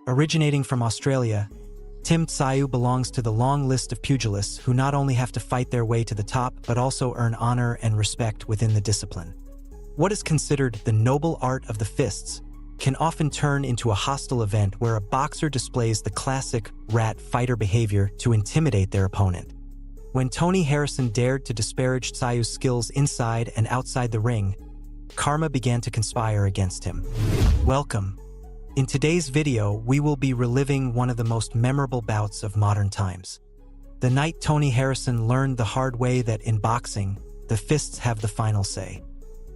Originating from Australia, Tszyu belongs to the long list of pugilists who not only have to fight their way to the top but also earn honor and respect within the discipline. What is considered the noble art of the fists can often turn into a hostile event where a boxer displays the classic rat fighter behavior to intimidate their opponent. When Tony Harrison dared to disparage Tsyu's skills inside and outside the ring, karma began to conspire against him. Welcome. In today's video, we will be reliving one of the most memorable bouts of modern times. The night Tony Harrison learned the hard way that in boxing, the fists have the final say.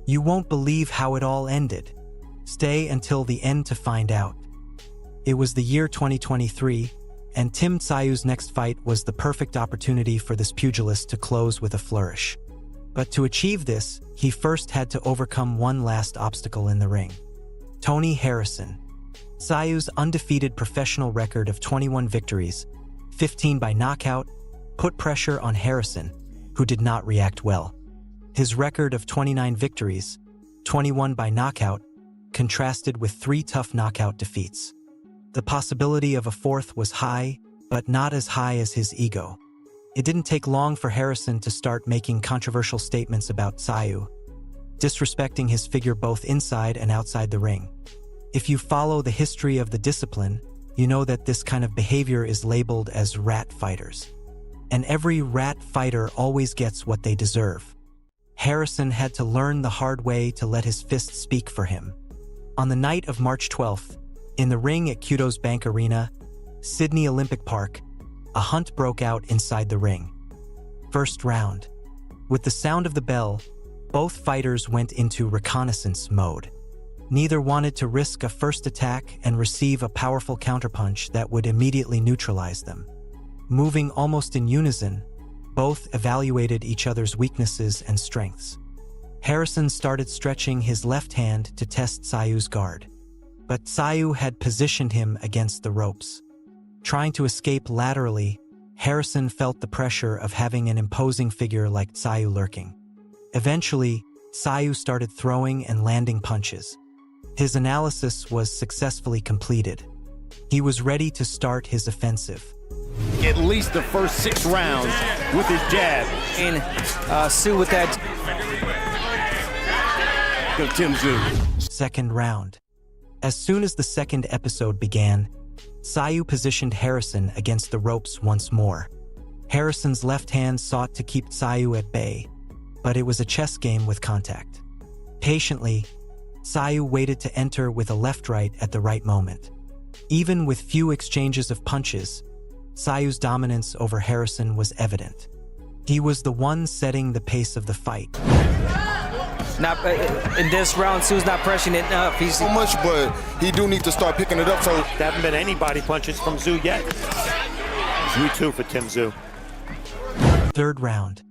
You won't believe how it all ended. Stay until the end to find out. It was the year 2023, and Tsyu's next fight was the perfect opportunity for this pugilist to close with a flourish. But to achieve this, he first had to overcome one last obstacle in the ring. Tony Harrison. Tsyu's undefeated professional record of 21 victories, 15 by knockout, put pressure on Harrison, who did not react well. His record of 29 victories, 21 by knockout, contrasted with 3 tough knockout defeats. The possibility of a fourth was high, but not as high as his ego. It didn't take long for Harrison to start making controversial statements about Tszyu, disrespecting his figure both inside and outside the ring. If you follow the history of the discipline, you know that this kind of behavior is labeled as rat fighters. And every rat fighter always gets what they deserve. Harrison had to learn the hard way to let his fists speak for him. On the night of March 12th, in the ring at Kudo's Bank Arena, Sydney Olympic Park, a hunt broke out inside the ring. First round. With the sound of the bell, both fighters went into reconnaissance mode. Neither wanted to risk a first attack and receive a powerful counterpunch that would immediately neutralize them. Moving almost in unison, both evaluated each other's weaknesses and strengths. Harrison started stretching his left hand to test Tsyu's guard. But Tszyu had positioned him against the ropes. Trying to escape laterally, Harrison felt the pressure of having an imposing figure like Tszyu lurking. Eventually, Tszyu started throwing and landing punches. His analysis was successfully completed. He was ready to start his offensive. At least the first 6 rounds with his jab. And Tszyu with that. Tszyu. Second round. As soon as the second episode began, Tszyu positioned Harrison against the ropes once more. Harrison's left hand sought to keep Tszyu at bay, but it was a chess game with contact. Patiently, Tszyu waited to enter with a left-right at the right moment. Even with few exchanges of punches, Tsyu's dominance over Harrison was evident. He was the one setting the pace of the fight. Not in this round, Tsyu's not pressuring it enough. He's so much, but he do need to start picking it up. So there haven't been any body punches from Tszyu yet. 3-2 for Tszyu. Third round.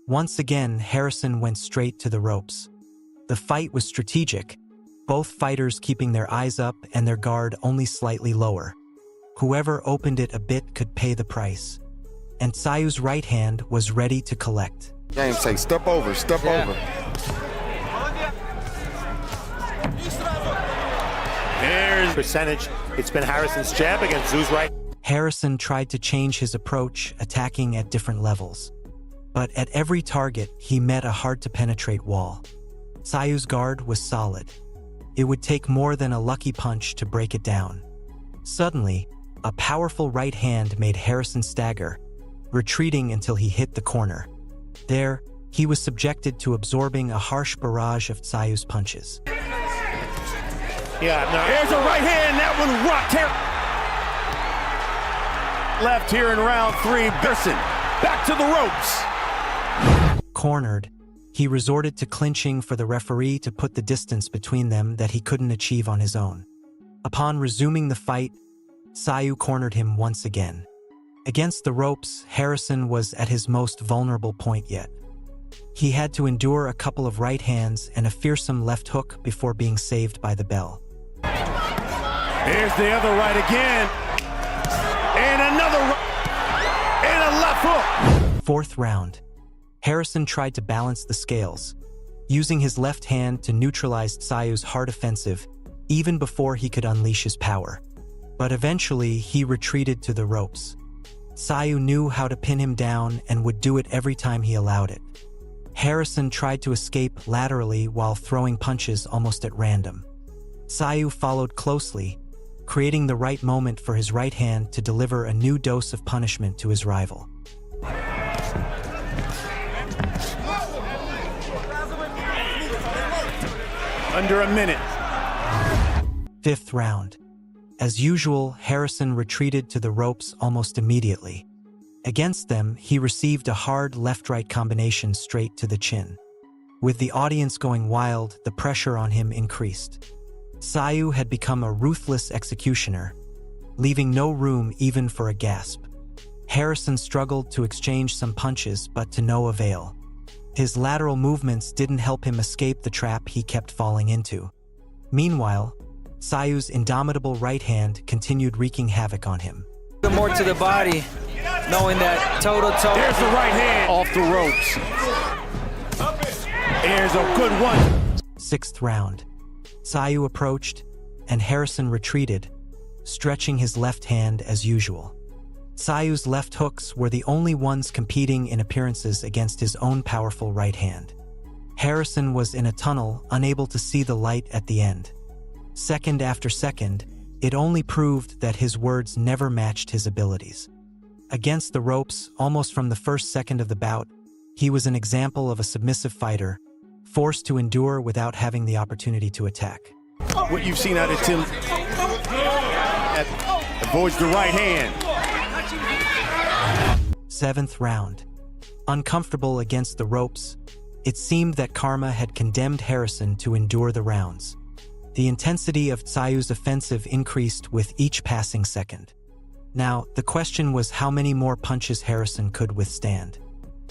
Once again, Harrison went straight to the ropes. The fight was strategic, both fighters keeping their eyes up and their guard only slightly lower. Whoever opened it a bit could pay the price. And Tsyu's right hand was ready to collect. James say, step over, step over. There's percentage. It's been Harrison's jab against Tszyu's right. Harrison tried to change his approach, attacking at different levels. But at every target, he met a hard-to-penetrate wall. Tsyu's guard was solid. It would take more than a lucky punch to break it down. Suddenly, a powerful right hand made Harrison stagger, retreating until he hit the corner. There, he was subjected to absorbing a harsh barrage of Tsyu's punches. Yeah, no. There's a right hand, that one rocked here. Left here in round 3, Harrison back to the ropes. Cornered, he resorted to clinching for the referee to put the distance between them that he couldn't achieve on his own. Upon resuming the fight, Tszyu cornered him once again. Against the ropes, Harrison was at his most vulnerable point yet. He had to endure a couple of right hands and a fearsome left hook before being saved by the bell. Here's the other right again. And another right. And a left hook. Fourth round. Harrison tried to balance the scales, using his left hand to neutralize Tsyu's hard offensive even before he could unleash his power. But eventually, he retreated to the ropes. Tszyu knew how to pin him down and would do it every time he allowed it. Harrison tried to escape laterally while throwing punches almost at random. Tszyu followed closely, creating the right moment for his right hand to deliver a new dose of punishment to his rival. Under a minute. 5th round. As usual, Harrison retreated to the ropes almost immediately. Against them, he received a hard left-right combination straight to the chin. With the audience going wild, the pressure on him increased. Tszyu had become a ruthless executioner, leaving no room even for a gasp. Harrison struggled to exchange some punches, but to no avail. His lateral movements didn't help him escape the trap he kept falling into. Meanwhile, Tsyu's indomitable right hand continued wreaking havoc on him. More to the body, knowing that toe-to-toe. There's the right hand off the ropes. There's a good one. 6th round. Tszyu approached, and Harrison retreated, stretching his left hand as usual. Tsyu's left hooks were the only ones competing in appearances against his own powerful right hand. Harrison was in a tunnel, unable to see the light at the end. Second after second, it only proved that his words never matched his abilities. Against the ropes, almost from the first second of the bout, he was an example of a submissive fighter, forced to endure without having the opportunity to attack. What you've seen out of Tim avoids the right hand. 7th round. Uncomfortable against the ropes, it seemed that karma had condemned Harrison to endure the rounds. The intensity of Tsyu's offensive increased with each passing second. Now, the question was how many more punches Harrison could withstand.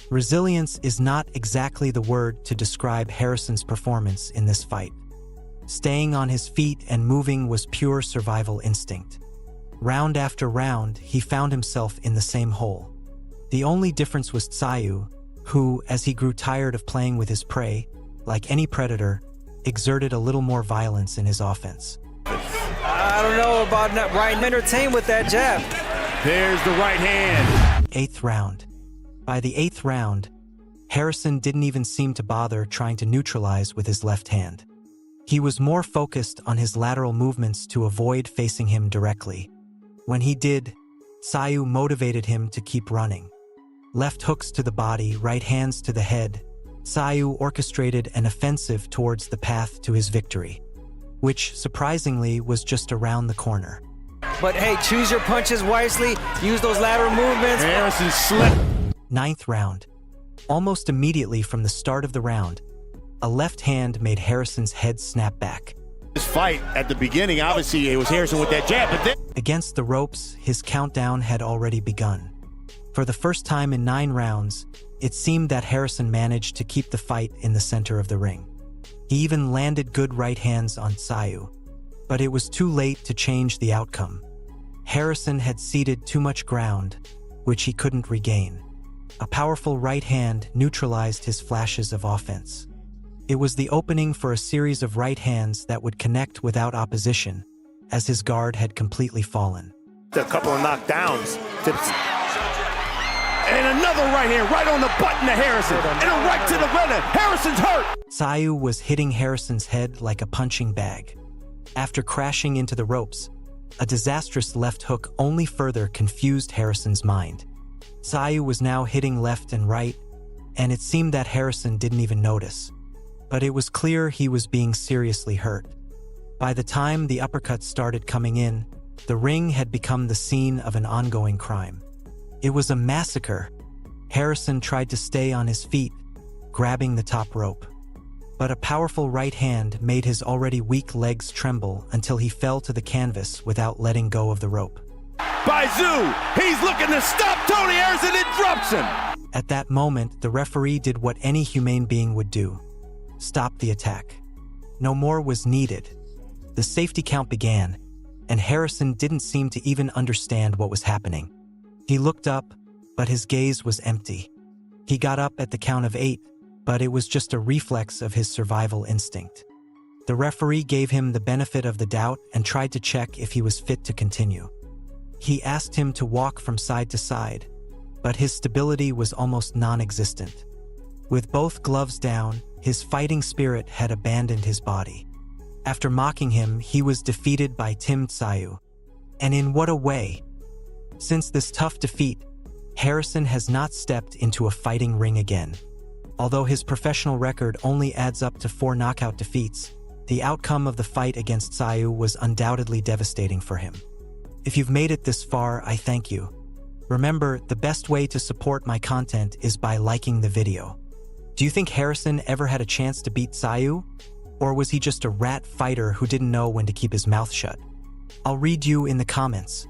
Resilience is not exactly the word to describe Harrison's performance in this fight. Staying on his feet and moving was pure survival instinct. Round after round, he found himself in the same hole. The only difference was Tszyu, who, as he grew tired of playing with his prey, like any predator, exerted a little more violence in his offense. I don't know about not right entertained with that jab. There's the right hand. 8th round. By the 8th round, Harrison didn't even seem to bother trying to neutralize with his left hand. He was more focused on his lateral movements to avoid facing him directly. When he did, Tszyu motivated him to keep running. Left hooks to the body, right hands to the head, Tszyu orchestrated an offensive towards the path to his victory, which, surprisingly, was just around the corner. But hey, choose your punches wisely, use those lateral movements. Harrison slipped. 9th round. Almost immediately from the start of the round, a left hand made Harrison's head snap back. This fight at the beginning, obviously it was Harrison with that jab, but then Against the ropes, his countdown had already begun. For the first time in 9 rounds, it seemed that Harrison managed to keep the fight in the center of the ring. He even landed good right hands on Tszyu, but it was too late to change the outcome. Harrison had ceded too much ground, which he couldn't regain. A powerful right hand neutralized his flashes of offense. It was the opening for a series of right hands that would connect without opposition, as his guard had completely fallen. a couple of knockdowns. And another right hand, right on the button to Harrison. And a right to the retina. Harrison's hurt. Tszyu was hitting Harrison's head like a punching bag. After crashing into the ropes, a disastrous left hook only further confused Harrison's mind. Tszyu was now hitting left and right, and it seemed that Harrison didn't even notice. But it was clear he was being seriously hurt. By the time the uppercuts started coming in, the ring had become the scene of an ongoing crime. It was a massacre. Harrison tried to stay on his feet, grabbing the top rope. But a powerful right hand made his already weak legs tremble until he fell to the canvas without letting go of the rope. By Tszyu, he's looking to stop Tony Harrison and drops him. At that moment, the referee did what any humane being would do: stop the attack. No more was needed. The safety count began, and Harrison didn't seem to even understand what was happening. He looked up, but his gaze was empty. He got up at the count of 8, but it was just a reflex of his survival instinct. The referee gave him the benefit of the doubt and tried to check if he was fit to continue. He asked him to walk from side to side, but his stability was almost non-existent. With both gloves down, his fighting spirit had abandoned his body. After mocking him, he was defeated by Tszyu. And in what a way! Since this tough defeat, Harrison has not stepped into a fighting ring again. Although his professional record only adds up to 4 knockout defeats, the outcome of the fight against Tszyu was undoubtedly devastating for him. If you've made it this far, I thank you. Remember, the best way to support my content is by liking the video. Do you think Harrison ever had a chance to beat Tszyu? Or was he just a rat fighter who didn't know when to keep his mouth shut? I'll read you in the comments.